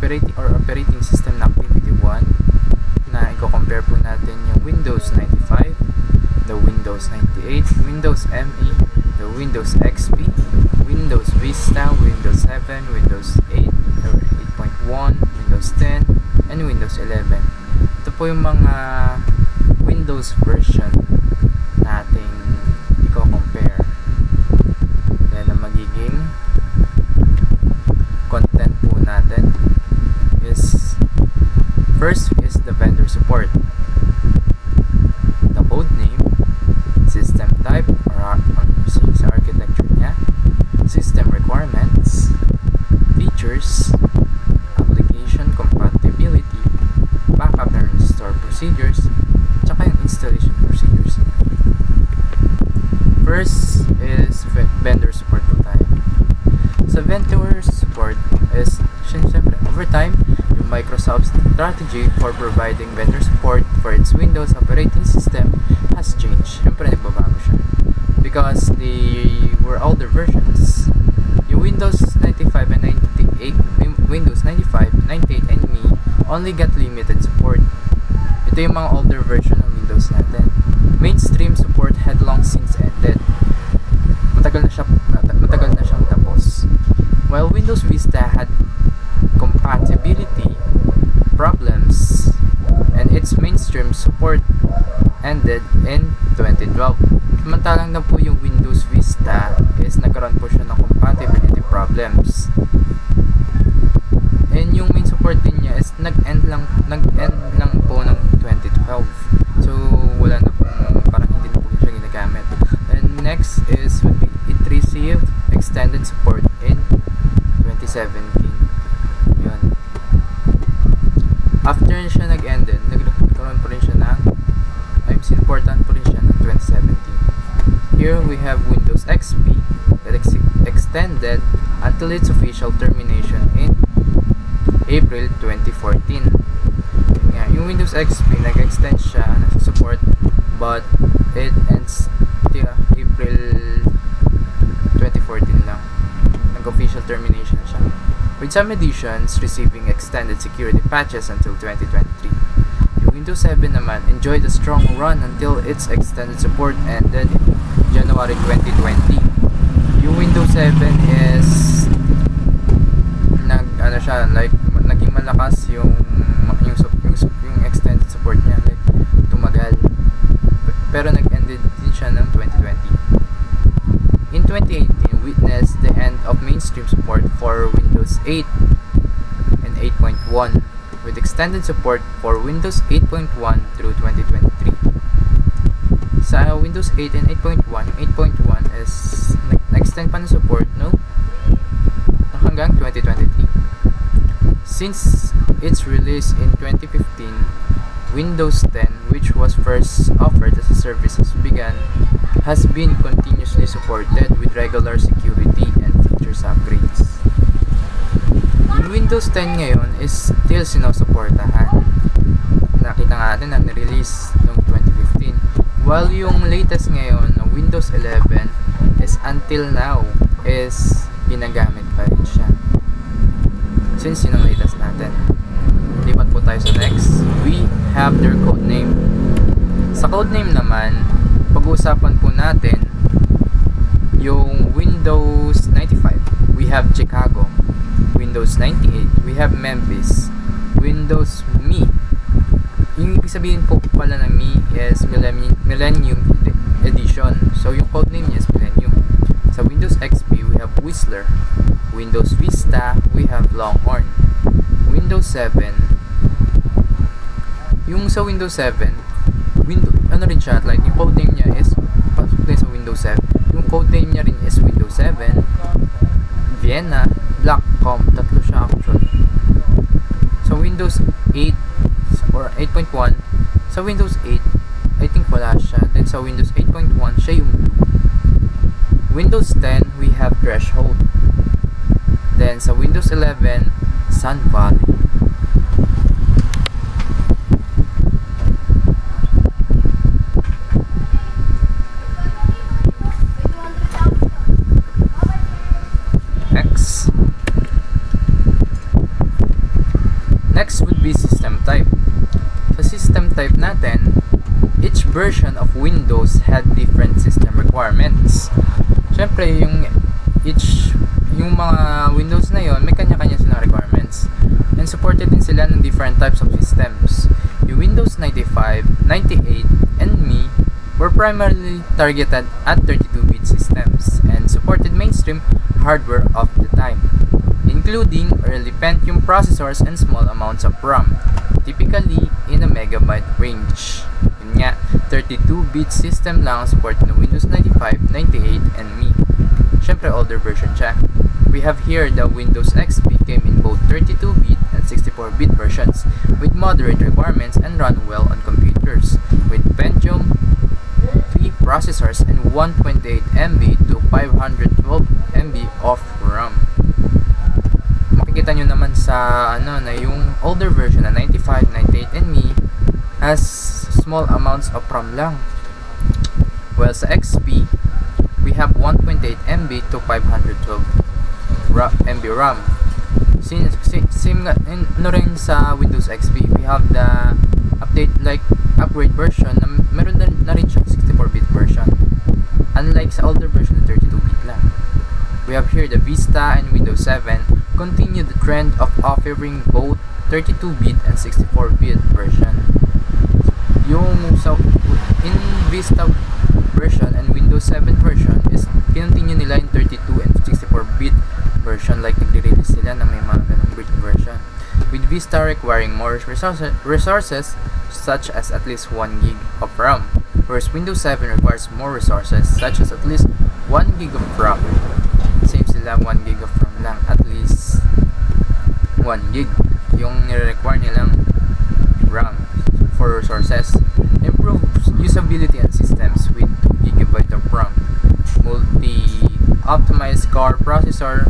operating system na Activity1 na i-compare po natin yung Windows 95, the Windows 98, Windows ME, the Windows XP, Windows Vista, Windows 7, Windows 8 or 8.1, Windows 10, and Windows 11. Ito po yung mga Windows version nating i-compare. Then ang magiging content po natin is first is the vendor support, the code name, system type or sa architecture niya, system requirements, features, application compatibility, backup and restore procedures, tsaka yung installation procedures. First is vendor support po tayo. Sa vendor support is siyempre over time yung Microsoft's strategy for providing vendor support for its Windows operating system has changed. Siyempre nagbabago siya because they were older versions. Yung Windows 95 and 98, Windows 95, 98 and ME only got limited support. Ito yung mga older version ng Windows natin. Mainstream support had long since ended. Matagal na siyang tapos. While Windows Vista had compatibility problems and its mainstream support ended in 2012. Samantalang na po yung Windows Vista is nagkaroon po siya ng compatibility problems. And yung main support din niya is nag-end lang po ng 2012. So wala na po, parang hindi na po siya ginagamit. And next is it received extended support in 2017. Yun. After siya nag-ended, nagkaroon po rin siya ng supportan po rin siya ng 2017. Here we have Windows XP that extended until its official termination in April 2014. Yung Windows XP nag-extend siya ng support but it ends till April 2014 lang. Nag-official termination siya, with some editions receiving extended security patches until 2023. Yung Windows 7 naman enjoyed a strong run until its extended support ended in January 2020. Yung Windows 7 is naging malakas yung extended support niya, like tumagal. Pero nag-ended din siya ng 2020. In 2018, witnessed the end of mainstream support for Windows 8 and 8.1 with extended support for Windows 8.1 through 2023. Sa Windows 8 and 8.1, 8.1 is nag-extend pa ng support hanggang 2023. Since its release in 2015, Windows 10, which was first offered as a service has been continuously supported with regular security and features upgrades. Yung Windows 10 ngayon is still sinusuportahan. Nakita nga natin na nirelease noong 2015. While yung latest ngayon na Windows 11 is until now is ginagamit pa rin siya. Since yun ang latest natin. Lipat po tayo sa next. We have their codename. Sa codename naman, pag-uusapan po natin yung Windows 95. We have Chicago. Windows 98. We have Memphis. Windows Me. Yung ibig sabihin po pala ng Me is Millennium Edition. So yung codename niya is Millennium. Sa Windows XP, we have Whistler. Windows Vista, we have Longhorn. Windows 7. Yung sa Windows 7, rin siya, like yung codename niya is pasok din sa Windows 7. Yung codename niya rin is Windows 7, Vienna, Blackcomb. Tatlo siya actually. Sa Windows 8 or 8.1, sa Windows 8, I think wala siya. Then sa Windows 8.1, siya yung blue. Windows 10, we have Threshold. Then sa Windows 11, Sun Valley. version of Windows had different system requirements. Siyempre, yung mga Windows na yon, may kanya-kanya silang requirements. And supported din sila ng different types of systems. Yung Windows 95, 98, and ME were primarily targeted at 32-bit systems and supported mainstream hardware of the time, including early Pentium processors and small amounts of RAM, typically in a megabyte range. Yun nga, 32-bit system lang ang support ng Windows 95, 98, and ME. Siyempre, older version siya. We have here the Windows XP came in both 32-bit and 64-bit versions with moderate requirements and run well on computers with Pentium 3 processors and 128 MB to 512 MB of RAM. Makikita nyo naman sa na yung older version na 95, 98, and ME has small amounts of RAM lang. Well, sa XP, we have 128 MB to 512 MB RAM. Same na rin sa Windows XP. We have the upgrade version na meron na rin siyang 64-bit version. Unlike sa older version na 32-bit lang. We have here the Vista and Windows 7 continue the trend of offering both 32-bit and 64-bit version. In Vista version and Windows 7 version is kinontinue nila in 32 and 64-bit version, like nagre-release sila na may mga ganong bit version, with Vista requiring more resources such as at least 1 gig of RAM, whereas Windows 7 requires more resources such as at least 1 gig of RAM. Same sila, 1 gig of RAM lang, at least 1 gig yung nire-require nilang RAM for resources. Improves usability and systems with 2 GB of RAM, multi-optimized core processor.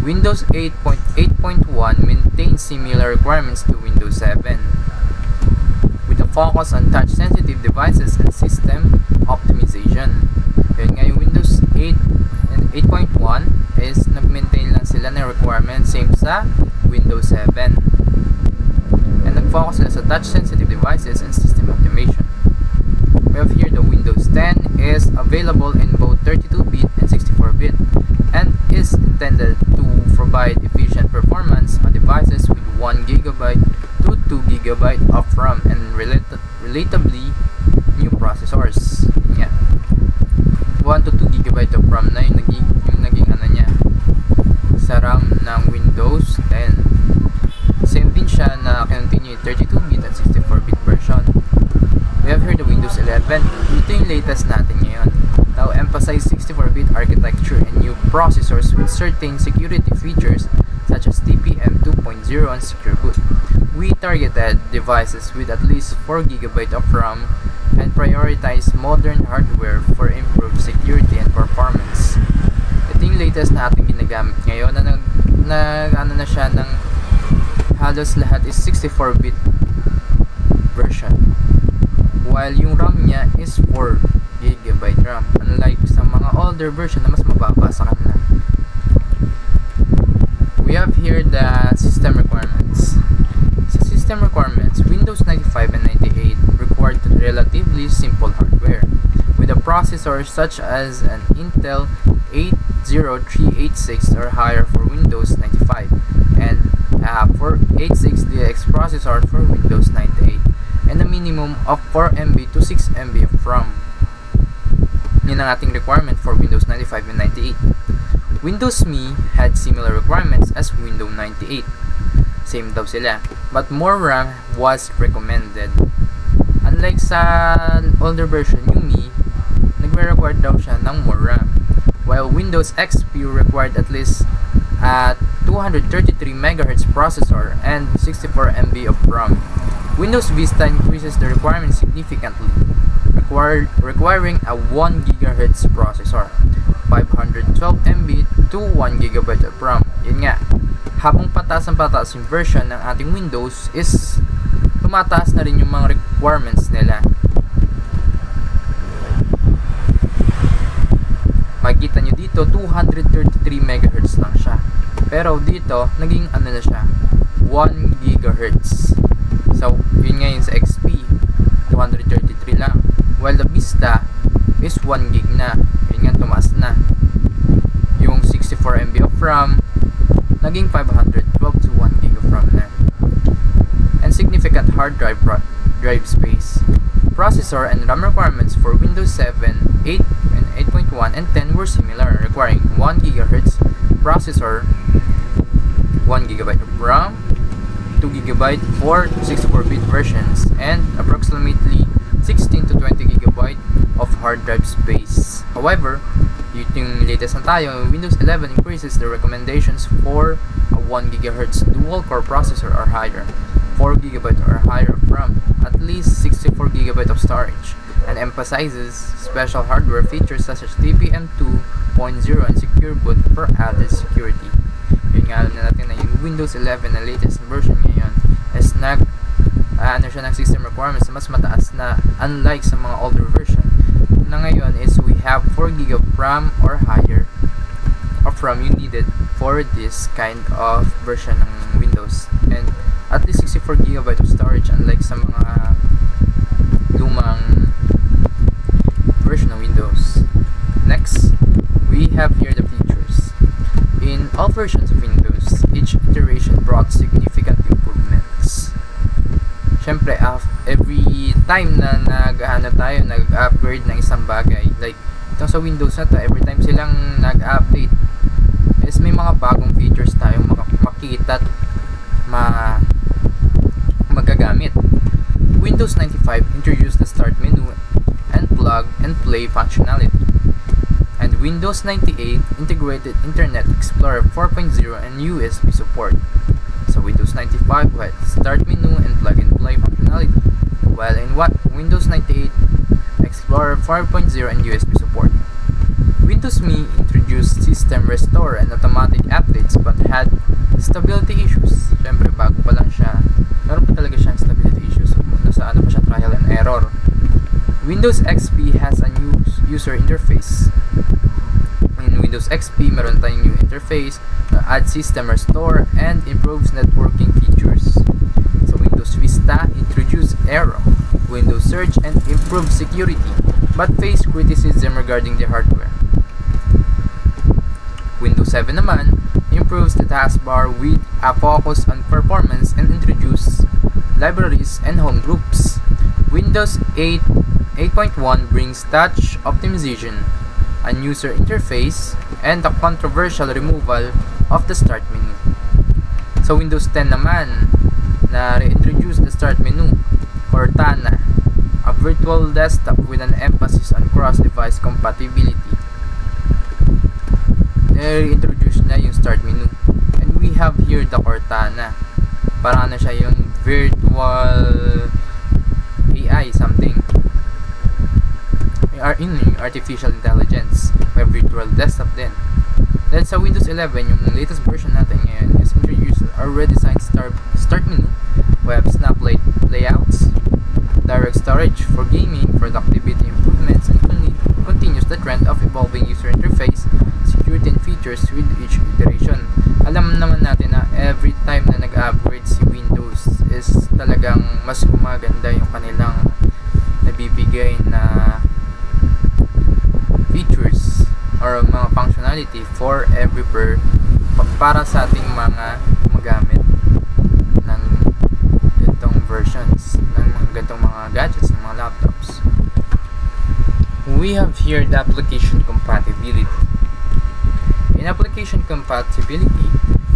Windows 8.8.1 maintains similar requirements to Windows 7 with a focus on touch-sensitive devices and system optimization. Yun nga, yung Windows 8 and 8.1 is nag-maintain lang sila ng requirements same sa Windows 7 and nag-focus sila sa touch-sensitive devices and system optimization. We have here the Windows 10 is available in both 32-bit and 64-bit and is intended to provide efficient performance on devices with 1 GB to 2 GB of RAM and relatively new processors. Yeah. 1 to 2 GB of RAM na yung naging niya sa RAM ng Windows 10. Same din siya na continue 32-bit and 64-bit version. We have here the Windows 11. Ito yung latest natin ngayon. Now emphasize 64-bit architecture and new processors with certain security features such as TPM 2.0 and Secure Boot. We targeted devices with at least 4 GB of RAM and prioritize modern hardware for improved security and performance. Ito yung latest na ating ginagamit ngayon na siya ng halos lahat is 64-bit version. While yung RAM niya is 4 GB RAM, unlike sa mga older version na mas mababa sa kanila. We have here the system requirements. Sa system requirements, Windows 95 and 98 required relatively simple hardware with a processor such as an Intel 80386 or higher for Windows 95 and a 486DX processor for Windows 98 and a minimum of 4 MB to 6 MB of RAM. Yun ang ating requirement for Windows 95 and 98. Windows ME had similar requirements as Windows 98. Same daw sila, but more RAM was recommended. Unlike sa older version, yung ME, nagre-require daw siya ng more RAM. While Windows XP required at least a 233 MHz processor and 64 MB of RAM. Windows Vista increases the requirement significantly, requiring a 1 GHz processor, 512 MB to 1 GB of RAM. Yun nga, habang pataas yung version ng ating Windows is tumataas na rin yung mga requirements nila. Makikita nyo dito 233 MHz lang siya, pero dito naging na siya 1 GHz. So yun ngayon sa XP 233 lang while the Vista is 1 gig na. Yun nga, tumaas na. Yung 64 MB of RAM naging 512 to 1 gig of RAM na. And significant hard drive space. Processor and RAM requirements for Windows 7, 8, and 8.1 and 10 were similar, requiring 1 GHz processor, 1 GB of RAM, 2 GB for 64-bit versions, and approximately 16 to 20 GB of hard drive space. However, yung latest na tayo, Windows 11 increases the recommendations for a 1 GHz dual-core processor or higher, 4 GB or higher of RAM, at least 64 GB of storage, and emphasizes special hardware features such as TPM 2.0 and secure boot for added security. Yun nga, alam na natin na yung Windows 11 na latest version ngayon is siya ng system requirements na mas mataas na, unlike sa mga older version na ngayon is we have 4 GB of RAM or higher of RAM you needed for this kind of version ng Windows, and at least 64 GB of storage, unlike sa mga lumang version of Windows. Next, we have here the features. In all versions of Windows, each iteration brought significant improvements. Siyempre, every time na nag-upgrade ng isang bagay, like itong sa Windows na to, every time silang nag-update is may mga bagong features tayong makikita at magagamit. Windows 95 introduced the start menu and plug and play functionality. And Windows 98 integrated Internet Explorer 4.0 and USB support. So Windows 95 had start menu and plug and play functionality, while in Windows 98 Explorer 4.0 and USB support. Windows Me introduced system restore and automatic updates but had stability issues. Siyempre, bago pa lang siya, meron pa talaga siyang stability issues. Nasa pa siya, trial and error. Windows XP has a new user interface. In Windows XP, meron tayong new interface, adds system restore, and improves networking features. So Windows Vista introduced Aero, Windows Search, and improved security, but faced criticism regarding the hardware. Windows 7 naman improves the taskbar with a focus on performance and introduces libraries and home groups. Windows 8.1 brings touch optimization, a user interface, and the controversial removal of the start menu. So Windows 10 naman, na reintroduce the start menu, Cortana, a virtual desktop with an emphasis on cross-device compatibility. Reintroduce na yung start menu. And we have here the Cortana. Parang siya yung virtual AI something. Artificial intelligence. May virtual desktop din. Then sa Windows 11, yung latest version natin ngayon is introduced our redesigned start menu, web snap layouts, direct storage for gaming, productivity improvements, and continues the trend of evolving user interface, security, and features with each iteration. Alam naman natin na every time na nag-upgrade si Windows is talagang mas gumaganda yung kanilang nabibigay na features or mga functionality for every para sa ating mga gumagamit ng ganitong versions, ng mga ganitong mga gadgets, ng mga laptops. We have here the application compatibility. In application compatibility,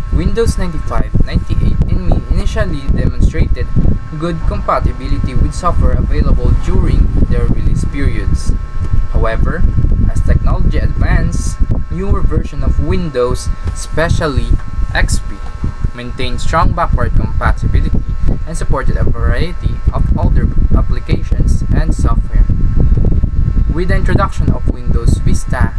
Windows 95, 98, and Me initially demonstrated good compatibility with software available during their release periods. However, as technology advanced, newer versions of Windows, especially XP, maintained strong backward compatibility and supported a variety of older applications and software. With the introduction of Windows Vista,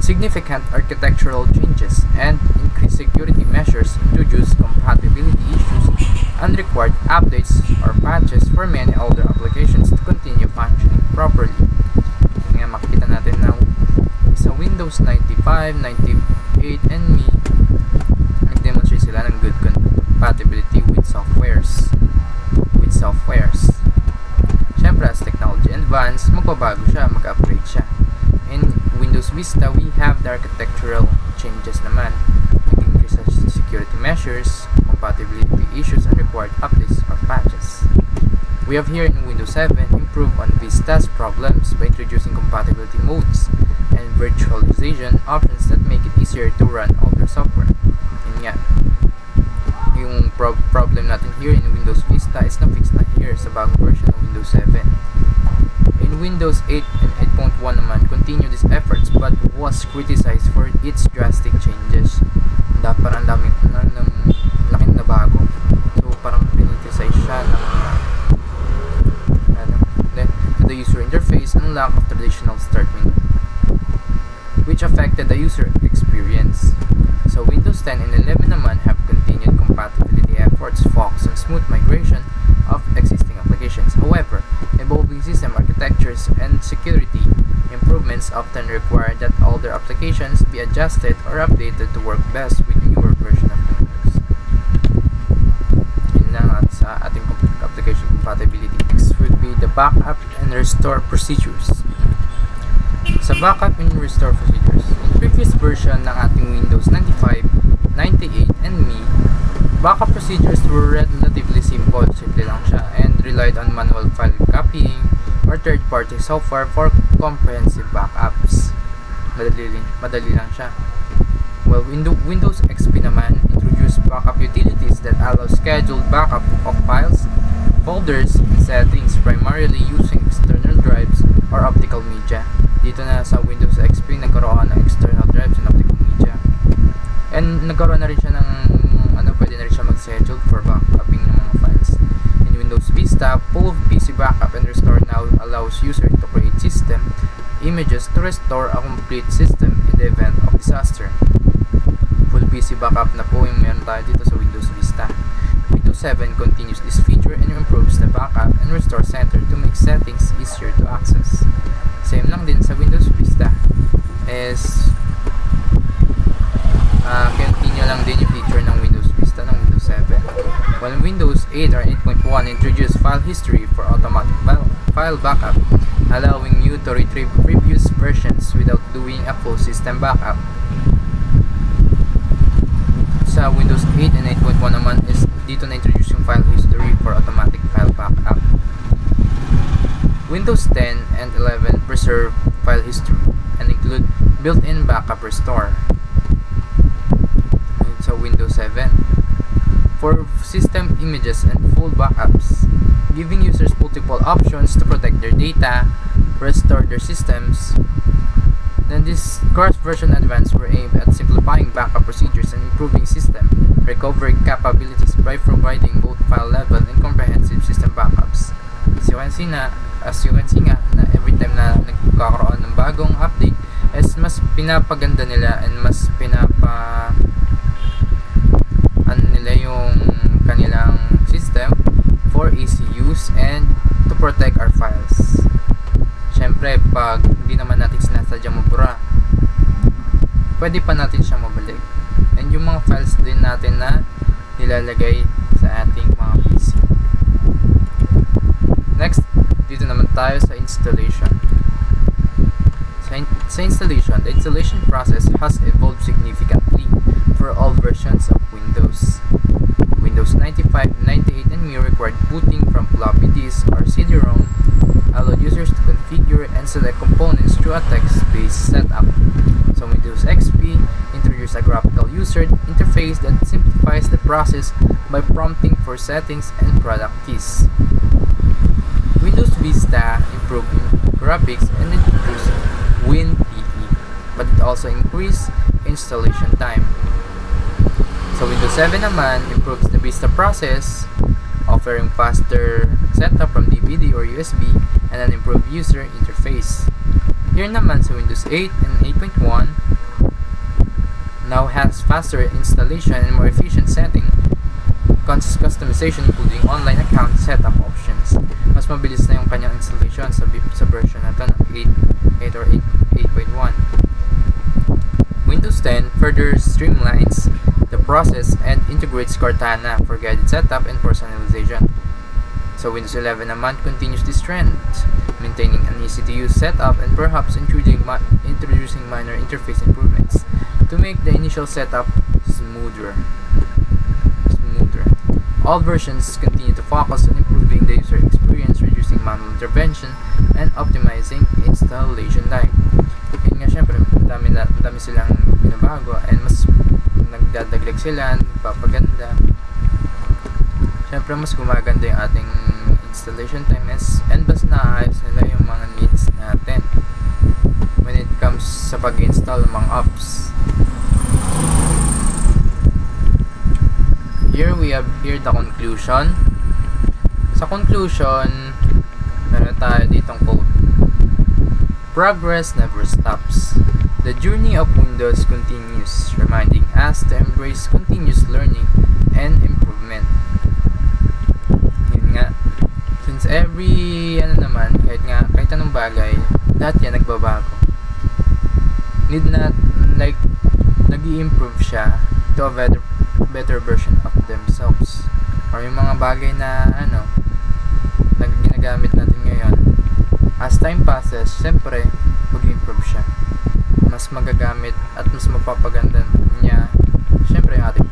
significant architectural changes and increased security measures introduced compatibility issues and required updates or patches for many older applications to continue functioning properly. Nga makikita natin na sa Windows 95, 98, and Me, nag-demonstrate sila ng good compatibility with softwares. Siyempre, as technology advance, magbabago siya, mag-upgrade siya. In Windows Vista, we have the architectural changes naman. Nag-increase sa security measures, compatibility issues, and required updates or patches. We have here in Windows 7 improve on Vista's problems by introducing compatibility modes and virtualization options that make it easier to run older software. Yun nga, yung problem natin here in Windows Vista is na-fix na here sa bagong version ng Windows 7. In Windows 8 and 8.1 naman, continue these efforts but was criticized for its drastic changes. Parang dami ng laking na bago. So parang criticize siya ng to the user interface and lack of traditional start menu, which affected the user experience. So Windows 10 and 11 naman have continued compatibility efforts focused on smooth migration of existing applications. However, evolving system architectures and security improvements often require that older applications be adjusted or updated to work best with newer version of Windows. Yun lang at sa ating application compatibility. Next would be the backup and restore procedures. Sa backup and restore procedures, in previous version ng ating Windows 95, 98, and ME, backup procedures were relatively simple lang siya, and relied on manual file copying or third-party software for comprehensive backups. Madali lang siya. Well, Windows XP naman introduced backup utilities that allow scheduled backup of files, folders, and settings primarily using external drives or optical media. Dito na sa Windows XP, nagkaroon ng external drives and optical media. And nagkaroon na rin siya ng pwede na rin siya mag-schedule for backupping ng mga files. In Windows Vista, full PC backup and restore now allows user to create system images to restore a complete system in the event of disaster. Full PC backup na po yung meron tayo dito sa Windows Vista. Windows 7 continues this feature and improves the backup and restore center to make settings easier to access. Same lang din sa Windows Vista is continue lang din yung feature ng Windows Vista ng Windows 7. While Windows 8 or 8.1 introduced file history for automatic file backup, allowing you to retrieve previous versions without doing a full system backup. Sa Windows 8 and 8.1 naman is dito na introduce yung file history for automatic file backup. Windows 10 and 11 preserve file history and include built-in backup restore. So Windows 7 for system images and full backups, giving users multiple options to protect their data, restore their systems. Then this cross-version advanced were aimed at simplifying backup procedures and improving system recovery capabilities by providing both file level and comprehensive system backups. As you can see nga na every time na nagkakaroon ng bagong update is mas pinapaganda nila and mas nila yung kanilang system for easy use and to protect our files. Syempre, pag hindi naman natin sinasadyang mabura, pwede pa natin siyang mabalik. And yung mga files din natin na nilalagay sa ating mga PC. Next, dito naman tayo sa installation. Sa installation, the installation process has evolved significantly for all versions of Windows. Windows 95, 98, and ME required booting from floppy disk or CD-ROM, allowed users to configure and select components through a text-based setup. So Windows XP introduced a graphical user interface that simplifies the process by prompting for settings and product keys. Windows Vista improved in graphics and introduced WinPE, but it also increased installation time. So Windows 7 naman improves the Vista process, offering faster setup from DVD or USB and an improved user interface. Here naman sa Windows 8 and 8.1 now has faster installation and more efficient setting customization including online account setup options. Mas mabilis na yung kanyang installation sa version na ito ng 8 or 8.1. Windows 10 further streamlines the process and integrates Cortana for guided setup and personalization. So Windows 11 naman continues this trend, maintaining an easy-to-use setup and perhaps introducing minor interface improvements to make the initial setup smoother. All versions continue to focus on improving the user experience, reducing manual intervention, and optimizing installation time. Yun nga, syempre, madami silang binabago and mas nagdadagdag sila, nagpapaganda. Syempre, mas gumaganda yung ating installation time and mas naayos nila yung mga needs natin when it comes sa pag-install ng mga apps. Here we have the conclusion. Sa conclusion, meron tayo ditong quote. Progress never stops. The journey of Windows continues, reminding us to embrace continuous learning and improvement. Yun nga. Since kahit anong bagay, lahat yan nagbabago. Nag-i-improve siya to a better version of themselves. Or yung mga bagay na ginagamit natin ngayon, as time passes, siyempre mag-improve siya, mas magagamit at mas mapapaganda niya siyempre yung ating